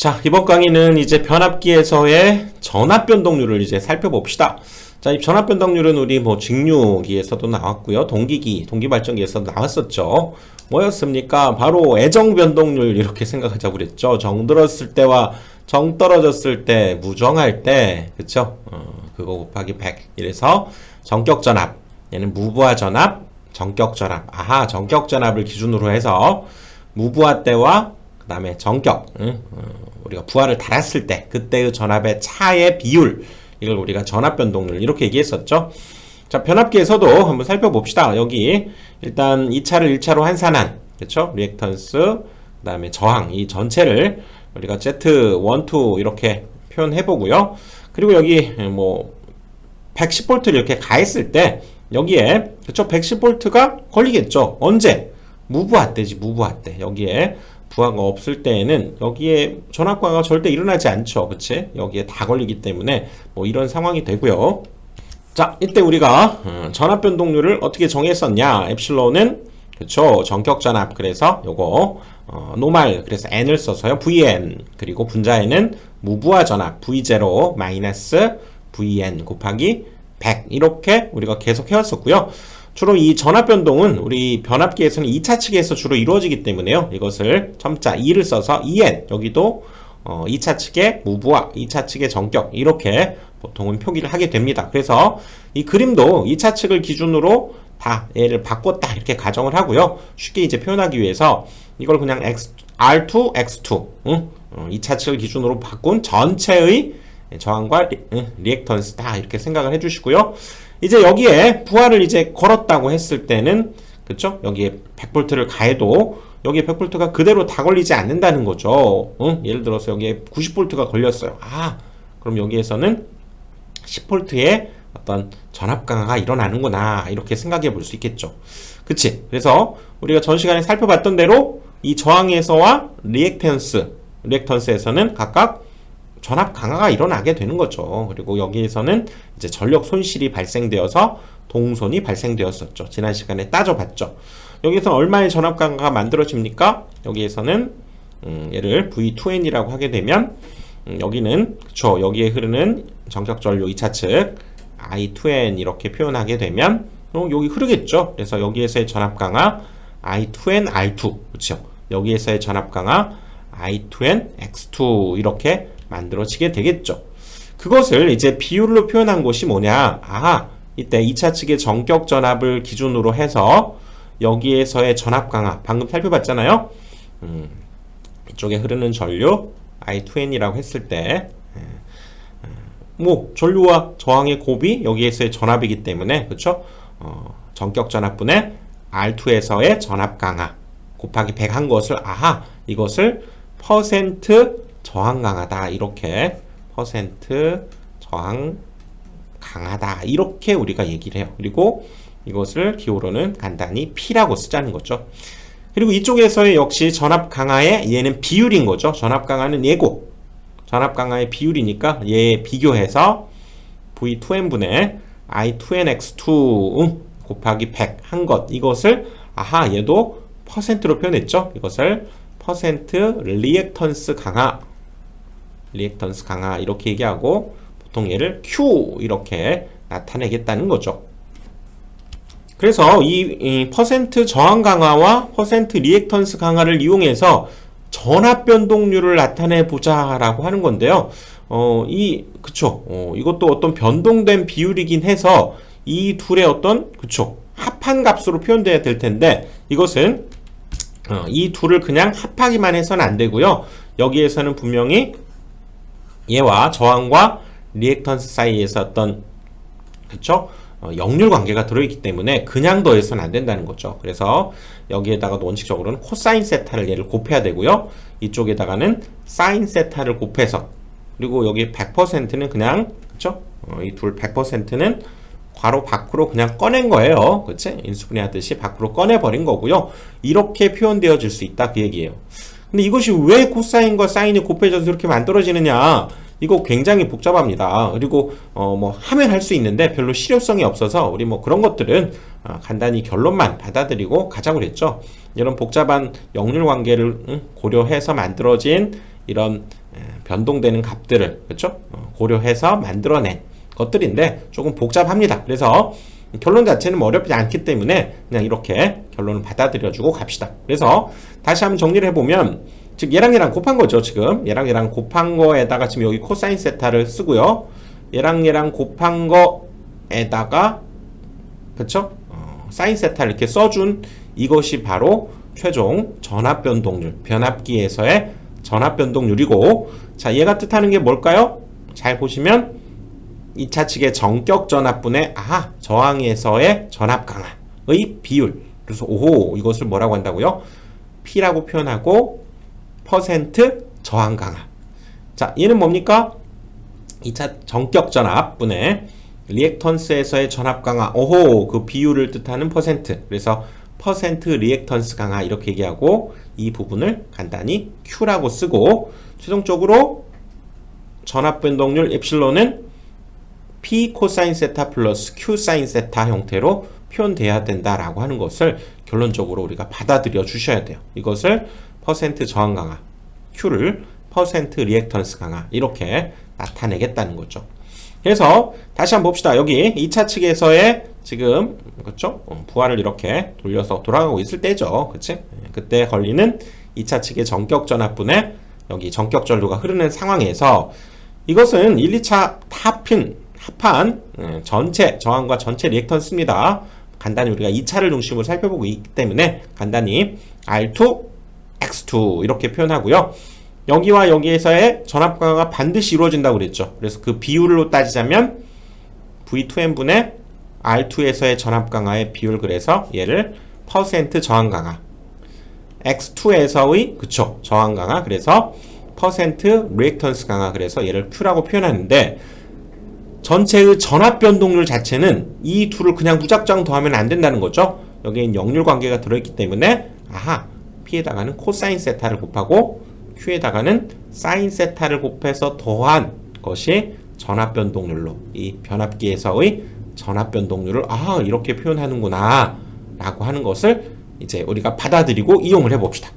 자, 이번 강의는 이제 변압기에서의 전압 변동률을 이제 살펴봅시다. 자, 이 전압 변동률은 우리 뭐 직류기에서도 나왔고요. 동기기, 동기발전기에서도 나왔었죠. 뭐였습니까? 바로 애정 변동률 이렇게 생각하자고 그랬죠. 정 들었을 때와 정 떨어졌을 때, 무정할 때, 그쵸? 그거 곱하기 100. 이래서 전격 전압, 얘는 무부하 전압, 전격 전압. 아하, 전격 전압을 기준으로 해서 무부하 때와 그 다음에 전격, 우리가 부하를 달았을 때 그때의 전압의 차의 비율, 이걸 우리가 전압 변동률 이렇게 얘기했었죠. 자, 변압기에서도 한번 살펴봅시다. 여기 일단 2차를 1차로 환산한, 그렇죠? 리액턴스, 그 다음에 저항, 이 전체를 우리가 Z12 이렇게 표현해 보고요. 그리고 여기 뭐 110V 이렇게 가했을 때 여기에, 그렇죠? 110V가 걸리겠죠. 언제? 무부하 때지, 무부하 때. 여기에 부하가 없을 때에는 여기에 전압과가 절대 일어나지 않죠. 그치? 여기에 다 걸리기 때문에 뭐 이런 상황이 되고요. 자, 이때 우리가 전압 변동률을 어떻게 정했었냐? 엡실론은, 그쵸, 전격 전압. 그래서 요거 노말, 그래서 n을 써서요, vn. 그리고 분자에는 무부하 전압 v0 마이너스 vn 곱하기 100, 이렇게 우리가 계속 해왔었고요. 주로 이 전압 변동은 우리 변압기에서는 2차 측에서 주로 이루어지기 때문에요. 이것을 첨자 2를 써서 2n, 여기도 2차 측의 무부하, 2차 측의 전격, 이렇게 보통은 표기를 하게 됩니다. 그래서 이 그림도 2차 측을 기준으로 다 얘를 바꿨다 이렇게 가정을 하고요. 쉽게 이제 표현하기 위해서 이걸 그냥 R2, X2, 2차 측을 기준으로 바꾼 전체의 저항과 리액턴스다 이렇게 생각을 해주시고요. 이제 여기에 부하를 이제 걸었다고 했을 때는, 그쵸? 여기에 100V를 가해도 여기에 100V가 그대로 다 걸리지 않는다는 거죠. 예를 들어서 여기에 90V가 걸렸어요. 아, 그럼 여기에서는 10V의 어떤 전압 강화가 일어나는구나, 이렇게 생각해 볼 수 있겠죠. 그치? 그래서 우리가 전 시간에 살펴봤던 대로 이 저항에서와 리액턴스에서는 각각 전압 강화가 일어나게 되는 거죠. 그리고 여기에서는 이제 전력 손실이 발생되어서 동손이 발생되었었죠. 지난 시간에 따져봤죠. 여기에서는 얼마의 전압 강화가 만들어집니까? 여기에서는 얘를 V2N이라고 하게 되면 여기는, 그쵸, 여기에 흐르는 전격 전류 2차 측 I2N 이렇게 표현하게 되면 여기 흐르겠죠. 그래서 여기에서의 전압 강화 I2N R2, 그쵸, 여기에서의 전압 강화 I2N X2 이렇게 만들어지게 되겠죠. 그것을 이제 비율로 표현한 것이 뭐냐? 아, 이때 2차 측의 전격 전압을 기준으로 해서 여기에서의 전압 강화, 방금 살펴봤잖아요. 이쪽에 흐르는 전류 I2N이라고 했을 때 뭐 전류와 저항의 곱이 여기에서의 전압이기 때문에, 그렇죠? 전격 전압분의 R2에서의 전압 강화 곱하기 100 한 것을, 아하, 이것을 퍼센트 저항 강하다, 이렇게 퍼센트 저항 강하다, 이렇게 우리가 얘기를 해요. 그리고 이것을 기호로는 간단히 P라고 쓰자는 거죠. 그리고 이쪽에서의 역시 전압 강화의 얘는 비율인 거죠. 전압 강화는 얘고, 전압 강화의 비율이니까 얘 비교해서 V2N분의 I2NX2 곱하기 100 한 것, 이것을, 아하, 얘도 퍼센트로 표현했죠. 이것을 퍼센트 리액턴스 강화, 리액턴스 강화 이렇게 얘기하고, 보통 얘를 Q 이렇게 나타내겠다는 거죠. 그래서 이 퍼센트 저항 강화와 퍼센트 리액턴스 강화를 이용해서 전압 변동률을 나타내 보자라고 하는 건데요. 그쵸, 이것도 어떤 변동된 비율이긴 해서 이 둘의 어떤, 그쵸, 합한 값으로 표현돼야 될 텐데, 이것은 이 둘을 그냥 합하기만 해서는 안 되고요. 여기에서는 분명히 얘와 저항과 리액턴스 사이에서 어떤, 그쵸, 역률 관계가 들어있기 때문에 그냥 더해서는 안 된다는 거죠. 그래서 여기에다가 원칙적으로는 코사인 세타를 얘를 곱해야 되고요. 이쪽에다가는 사인 세타를 곱해서, 그리고 여기 100%는 그냥, 그쵸, 이 둘 100%는 괄호 밖으로 그냥 꺼낸 거예요. 그치? 인수분해 하듯이 밖으로 꺼내버린 거고요. 이렇게 표현되어질 수 있다, 그 얘기예요. 근데 이것이 왜 코사인과 사인이 곱해져서 이렇게 만들어지느냐? 이거 굉장히 복잡합니다. 그리고 뭐 하면 할 수 있는데 별로 실효성이 없어서 우리 뭐 그런 것들은 간단히 결론만 받아들이고 가자고 그랬죠. 이런 복잡한 역률 관계를 고려해서 만들어진 이런 변동되는 값들을 그렇죠? 고려해서 만들어낸 것들인데 조금 복잡합니다. 그래서 결론 자체는 뭐 어렵지 않기 때문에 그냥 이렇게 결론을 받아들여주고 갑시다. 그래서 다시 한번 정리를 해보면 즉 얘랑 곱한 거죠. 지금 얘랑 곱한 거에다가 지금 여기 코사인 세타를 쓰고요. 얘랑 곱한 거에다가 그쵸? 사인 세타를 이렇게 써준 이것이 바로 최종 전압 변동률, 변압기에서의 전압 변동률이고, 자 얘가 뜻하는 게 뭘까요? 잘 보시면 2차 측의 정격 전압분의 저항에서의 전압 강화의 비율. 그래서 오호, 이것을 뭐라고 한다고요? P라고 표현하고 퍼센트 저항 강화. 자 얘는 뭡니까? 2차 정격 전압분의 리액턴스에서의 전압 강화. 오호, 그 비율을 뜻하는 퍼센트. 그래서 퍼센트 리액턴스 강화 이렇게 얘기하고 이 부분을 간단히 Q라고 쓰고, 최종적으로 전압 변동률 엡실론은 P 코사인 세타 플러스 Q 사인 세타 형태로 표현돼야 된다라고 하는 것을 결론적으로 우리가 받아들여 주셔야 돼요. 이것을 퍼센트 저항 강화, Q를 퍼센트 리액턴스 강화 이렇게 나타내겠다는 거죠. 그래서 다시 한번 봅시다. 여기 2차 측에서의 지금 그렇죠? 부하를 이렇게 돌려서 돌아가고 있을 때죠. 그치? 그때 걸리는 2차 측의 전격 전압분에 여기 전격 전류가 흐르는 상황에서 이것은 1, 2차 합한 전체 저항과 전체 리액턴스입니다. 간단히 우리가 2차를 중심으로 살펴보고 있기 때문에 간단히 R2, X2 이렇게 표현하고요. 여기와 여기에서의 전압 강화가 반드시 이루어진다고 그랬죠. 그래서 그 비율로 따지자면 V2N분의 R2에서의 전압 강화의 비율, 그래서 얘를 퍼센트 저항 강화, X2에서의 그쵸 저항 강화, 그래서 퍼센트 리액턴스 강화, 그래서 얘를 Q라고 표현하는데, 전체의 전압 변동률 자체는 이 둘을 그냥 무작정 더하면 안 된다는 거죠. 여기엔 역률 관계가 들어있기 때문에 P에다가는 코사인 세타를 곱하고 Q에다가는 사인 세타를 곱해서 더한 것이 전압 변동률로, 이 변압기에서의 전압 변동률을 이렇게 표현하는구나 라고 하는 것을 이제 우리가 받아들이고 이용을 해봅시다.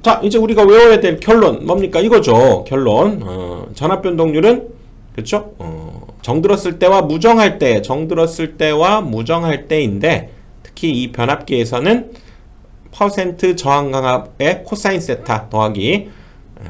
자, 이제 우리가 외워야 될 결론 뭡니까? 이거죠. 결론. 전압 변동률은 그렇죠? 정들었을 때와 무정할 때, 정들었을 때와 무정할 때인데, 특히 이 변압기에서는 퍼센트 저항 강화의 코사인 세타 더하기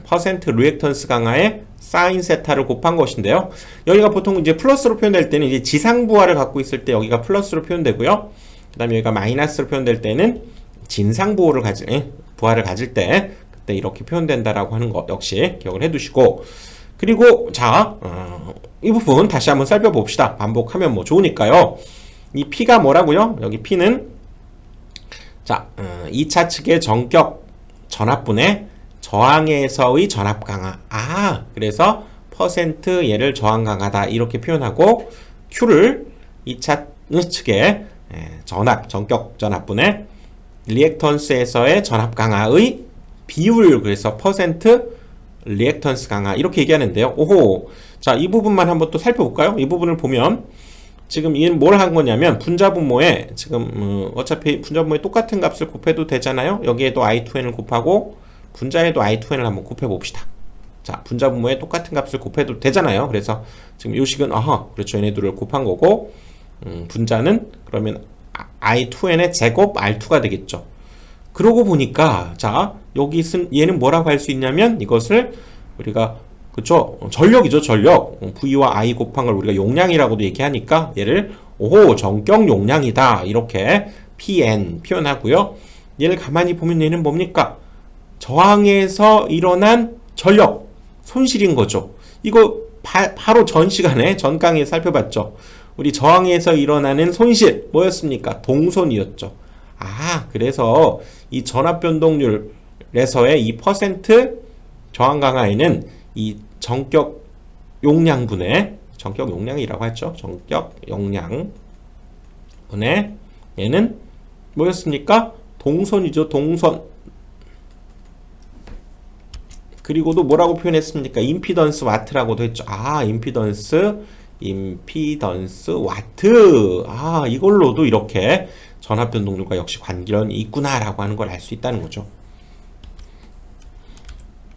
퍼센트 리액턴스 강화의 사인 세타를 곱한 것인데요. 여기가 보통 이제 플러스로 표현될 때는 이제 지상 부하를 갖고 있을 때 여기가 플러스로 표현되고요. 그다음에 여기가 마이너스로 표현될 때는 진상 부하를 가질 때 그때 이렇게 표현된다라고 하는 거 역시 기억을 해두시고, 그리고 자, 이 부분 다시 한번 살펴봅시다. 반복하면 뭐 좋으니까요. 이 P가 뭐라고요? 여기 P는 자, 2차 측의 정격 전압분의 저항에서의 전압 강화. 그래서 퍼센트 얘를 저항 강하다 이렇게 표현하고, Q를 2차 측의 정격 전압분의 리액턴스에서의 전압 강화의 비율, 그래서 퍼센트 리액턴스 강화 이렇게 얘기하는데요. 오호, 자, 이 부분만 한번 또 살펴볼까요? 이 부분을 보면 지금 얘는 뭘 한 거냐면 분자분모에 지금 어차피 분자분모에 똑같은 값을 곱해도 되잖아요. 여기에도 I2N을 곱하고 분자에도 I2N을 한번 곱해 봅시다. 자, 분자분모에 똑같은 값을 곱해도 되잖아요. 그래서 지금 요 식은 그렇죠, 얘네들을 곱한 거고, 분자는 그러면 I2N의 제곱 R2가 되겠죠. 그러고 보니까 자, 여기 쓴 얘는 뭐라고 할 수 있냐면 이것을 우리가 그쵸, 전력이죠, 전력. V와 I 곱한 걸 우리가 용량이라고도 얘기하니까 얘를 정격 용량이다 이렇게 PN 표현하고요. 얘를 가만히 보면 얘는 뭡니까? 저항에서 일어난 전력 손실인 거죠. 이거 바로 전 시간에 전 강의에 살펴봤죠. 우리 저항에서 일어나는 손실 뭐였습니까? 동손이었죠. 그래서 이 전압 변동률에서의 이 퍼센트 저항 강화에는 이 전격 용량분의 전격 용량이라고 했죠. 전격 용량분의 얘는 뭐였습니까? 동선이죠. 동선. 그리고도 뭐라고 표현했습니까? 임피던스 와트라고도 했죠. 임피던스 와트. 이걸로도 이렇게 전압 변동률과 역시 관계론이 있구나라고 하는 걸 알 수 있다는 거죠.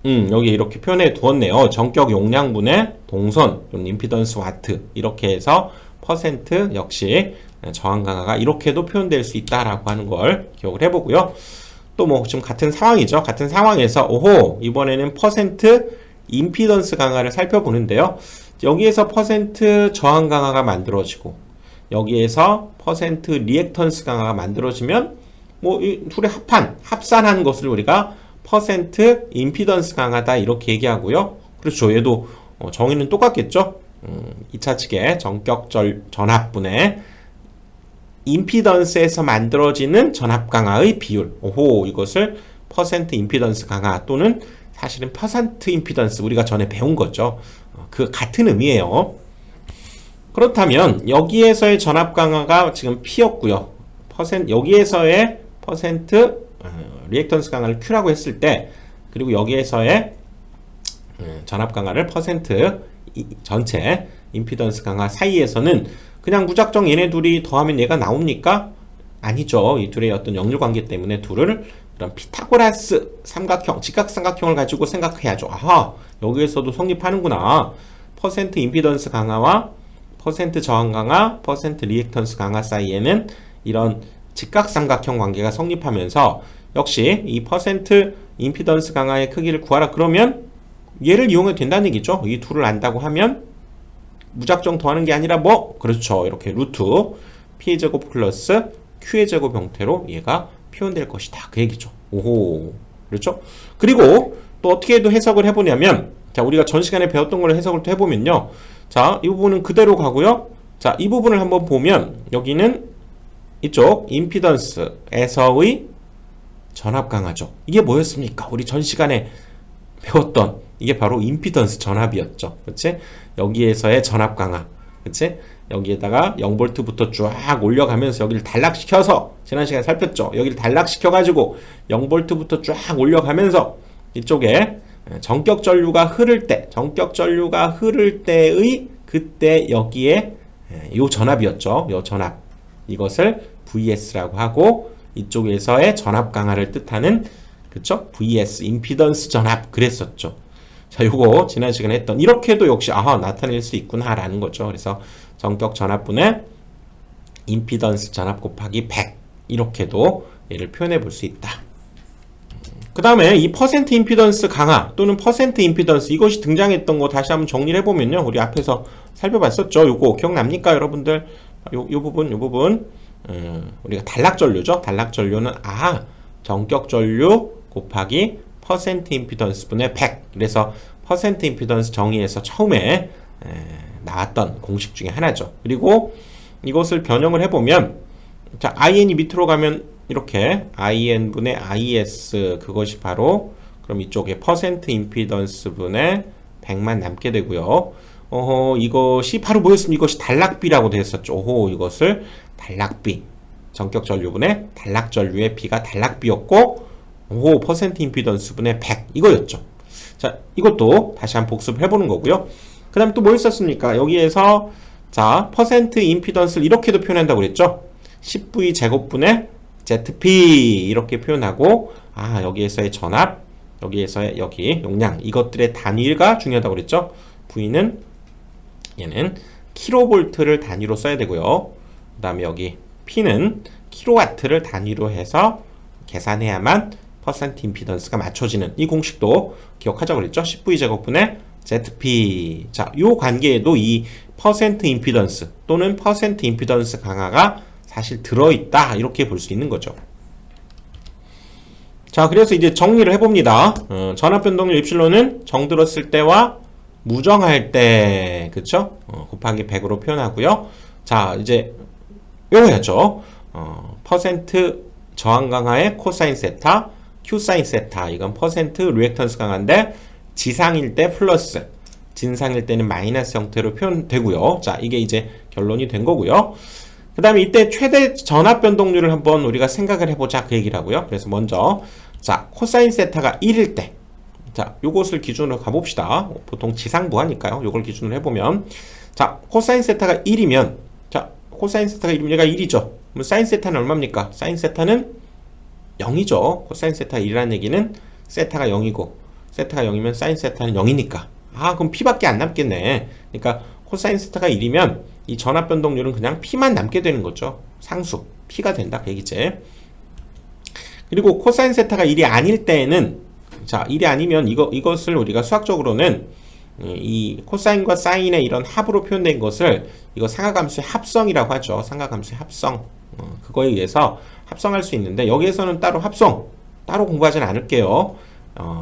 여기 이렇게 표현해 두었네요. 전격 용량분의 동선, 임피던스 와트 이렇게 해서 퍼센트 역시 저항 강화가 이렇게도 표현될 수 있다라고 하는 걸 기억을 해보고요. 또 뭐 지금 같은 상황이죠. 같은 상황에서 오호 이번에는 퍼센트 임피던스 강화를 살펴보는데요. 여기에서 퍼센트 저항 강화가 만들어지고 여기에서 퍼센트 리액턴스 강화가 만들어지면 뭐 이 둘의 합산한 것을 우리가 퍼센트 임피던스 강화다 이렇게 얘기하고요. 그렇죠. 얘도 정의는 똑같겠죠. 2차 측의 전격 전압분의 임피던스에서 만들어지는 전압 강화의 비율. 오호 이것을 퍼센트 임피던스 강화 또는 사실은 퍼센트 임피던스 우리가 전에 배운 거죠. 그 같은 의미예요. 그렇다면 여기에서의 전압 강화가 지금 P였고요. 여기에서의 퍼센트 리액턴스 강화를 Q라고 했을 때 그리고 여기에서의 전압 강화를 퍼센트 전체 임피던스 강화 사이에서는 그냥 무작정 얘네 둘이 더하면 얘가 나옵니까? 아니죠. 이 둘의 어떤 역률 관계 때문에 둘을 그런 피타고라스 삼각형, 직각삼각형을 가지고 생각해야죠. 아하, 여기에서도 성립하는구나. 퍼센트 임피던스 강화와 퍼센트 저항 강화, 퍼센트 리액턴스 강화 사이에는 이런 직각삼각형 관계가 성립하면서 역시 이 퍼센트 임피던스 강화의 크기를 구하라 그러면 얘를 이용해도 된다는 얘기죠. 이 둘을 안다고 하면 무작정 더하는 게 아니라 뭐 그렇죠. 이렇게 루트 P의 제곱 플러스 Q의 제곱 형태로 얘가 표현될 것이다. 그 얘기죠. 오호. 그렇죠? 그리고 또 어떻게도 해석을 해보냐면 자 우리가 전 시간에 배웠던 걸 해석을 또 해보면요. 자 이 부분은 그대로 가고요. 자 이 부분을 한번 보면 여기는 이쪽 임피던스에서의 전압 강화죠. 이게 뭐였습니까? 우리 전 시간에 배웠던 이게 바로 임피던스 전압이었죠. 그렇지? 여기에서의 전압 강화. 그렇지? 여기에다가 0V부터 쫙 올려가면서 여기를 단락시켜서 지난 시간에 살폈죠. 여기를 단락시켜가지고 0V부터 쫙 올려가면서 이쪽에 전격 전류가 흐를 때의 그때 여기에 요 전압이었죠. 요 전압. 이것을 VS라고 하고 이쪽에서의 전압 강화를 뜻하는 그쵸? VS 임피던스 전압 그랬었죠. 자, 요거 지난 시간에 했던 이렇게도 역시 아하 나타낼 수 있구나라는 거죠. 그래서 전격 전압분의 임피던스 전압 곱하기 100 이렇게도 얘를 표현해 볼 수 있다. 그 다음에 이 퍼센트 임피던스 강화 또는 퍼센트 임피던스 이것이 등장했던 거 다시 한번 정리를 해보면요. 우리 앞에서 살펴봤었죠. 요거 기억납니까 여러분들? 요 부분 우리가 단락전류죠. 단락전류는 전격 전류 곱하기 퍼센트 임피던스 분의 100 그래서 퍼센트 임피던스 정의에서 처음에 나왔던 공식 중에 하나죠. 그리고 이것을 변형을 해보면 자 IN이 밑으로 가면 이렇게 IN 분의 IS 그것이 바로 그럼 이쪽에 퍼센트 임피던스 분의 100만 남게 되고요. 이것이 바로 뭐였습니까? 이것이 단락비라고 되었었죠. 이것을 단락비 전격 전류분의 단락 전류의 B가 단락비였고 퍼센트 임피던스 분의 100 이거였죠. 자 이것도 다시 한번 복습을 해보는 거고요. 그 다음에 또 뭐 있었습니까? 여기에서 자 퍼센트 임피던스를 이렇게도 표현한다고 그랬죠. 10V 제곱분의 ZP 이렇게 표현하고 여기에서의 전압 여기에서의 여기 용량 이것들의 단위가 중요하다고 그랬죠. V는 얘는 킬로볼트를 단위로 써야 되고요. 그 다음에 여기 P는 킬로와트를 단위로 해서 계산해야만 퍼센트 임피던스가 맞춰지는 이 공식도 기억하자고 그랬죠. 10V 제곱분의 ZP 자, 요 관계에도 이 퍼센트 임피던스 또는 퍼센트 임피던스 강화가 사실 들어있다 이렇게 볼 수 있는 거죠. 자 그래서 이제 정리를 해봅니다. 전압 변동률 입실론은 정들었을 때와 무정할 때 그쵸? 곱하기 100으로 표현하고요. 자 이제 외워야죠. 퍼센트 저항 강화의 코사인 세타 Q 사인 세타 이건 퍼센트 리액턴스 강화인데 지상일 때 플러스 진상일 때는 마이너스 형태로 표현되고요. 자 이게 이제 결론이 된 거고요. 그 다음에 이때 최대 전압 변동률을 한번 우리가 생각을 해보자 그 얘기를 하고요. 그래서 먼저 자 코사인 세타가 1일 때 자 요것을 기준으로 가봅시다. 보통 지상부하니까요. 요걸 기준으로 해보면 자 코사인 세타가 1이면 자 코사인 세타가 1이면 얘가 1이죠. 그럼 사인 세타는 얼마입니까? 사인 세타는 0이죠. 코사인 세타가 1이라는 얘기는 세타가 0이고 세타가 0이면 사인 세타는 0이니까. 아, 그럼 P밖에 안 남겠네. 그러니까 코사인 세타가 1이면 이 전압 변동률은 그냥 P만 남게 되는 거죠. 상수. P가 된다. 그 얘기지. 그리고 코사인 세타가 1이 아닐 때에는, 자, 1이 아니면 이것을 우리가 수학적으로는 이 코사인과 사인의 이런 합으로 표현된 것을 이거 상하감수의 합성이라고 하죠. 상하감수의 합성. 그거에 의해서 합성할 수 있는데, 여기에서는 따로 따로 공부하지는 않을게요.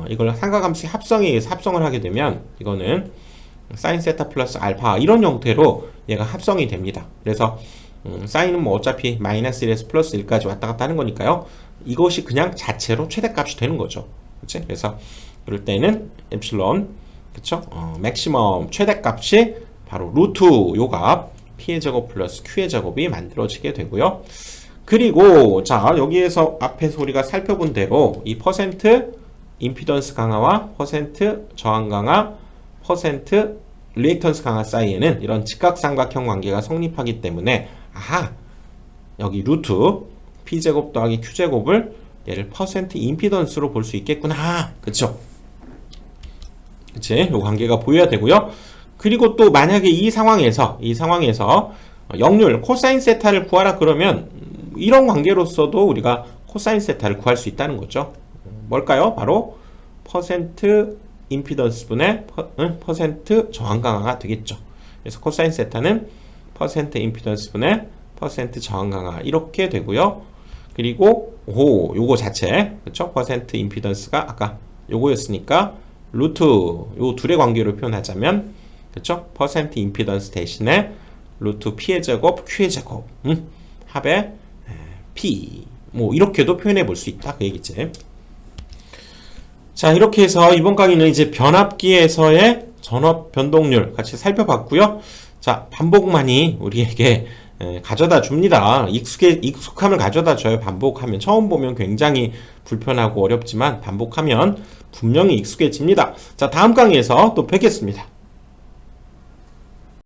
이걸 상하감수의 합성에 의해서 합성을 하게 되면 이거는 사인 세타 플러스 알파 이런 형태로 얘가 합성이 됩니다. 그래서 사인은 뭐 어차피 마이너스 1에서 플러스 1까지 왔다 갔다 하는 거니까요. 이것이 그냥 자체로 최대값이 되는 거죠. 그치? 그래서 그럴 때는 엡실론, 그쵸? 맥시멈 최대값이 바로 루트 요 값 P의 제곱 플러스 Q의 제곱이 만들어지게 되고요. 그리고 자, 여기에서 앞에서 우리가 살펴본 대로 이 퍼센트 임피던스 강화와 퍼센트 저항 강화, 퍼센트 리액턴스 강화 사이에는 이런 직각삼각형 관계가 성립하기 때문에, 아하, 여기 루트 P제곱 더하기 Q제곱을 얘를 퍼센트 임피던스로 볼 수 있겠구나. 그쵸? 그치? 요 관계가 보여야 되고요. 그리고 또 만약에 이 상황에서 역률 코사인 세타를 구하라 그러면 이런 관계로서도 우리가 코사인 세타를 구할 수 있다는 거죠. 뭘까요? 바로 퍼센트 임피던스 분의 퍼센트 저항 강화가 되겠죠. 그래서 코사인 세타는 퍼센트 임피던스 분의 퍼센트 저항 강화 이렇게 되고요. 그리고 요거 자체, 그쵸? 퍼센트 임피던스가 아까 요거였으니까 루트 요 둘의 관계로 표현하자면, 그쵸? 퍼센트 임피던스 대신에 루트 P의 제곱 Q의 제곱 합의 P 뭐 이렇게도 표현해 볼 수 있다 그 얘기지. 자, 이렇게 해서 이번 강의는 이제 변압기에서의 전압 변동률 같이 살펴봤고요. 자, 반복만이 우리에게 가져다 줍니다. 익숙함을 가져다 줘요. 반복하면. 처음 보면 굉장히 불편하고 어렵지만 반복하면 분명히 익숙해집니다. 자, 다음 강의에서 또 뵙겠습니다.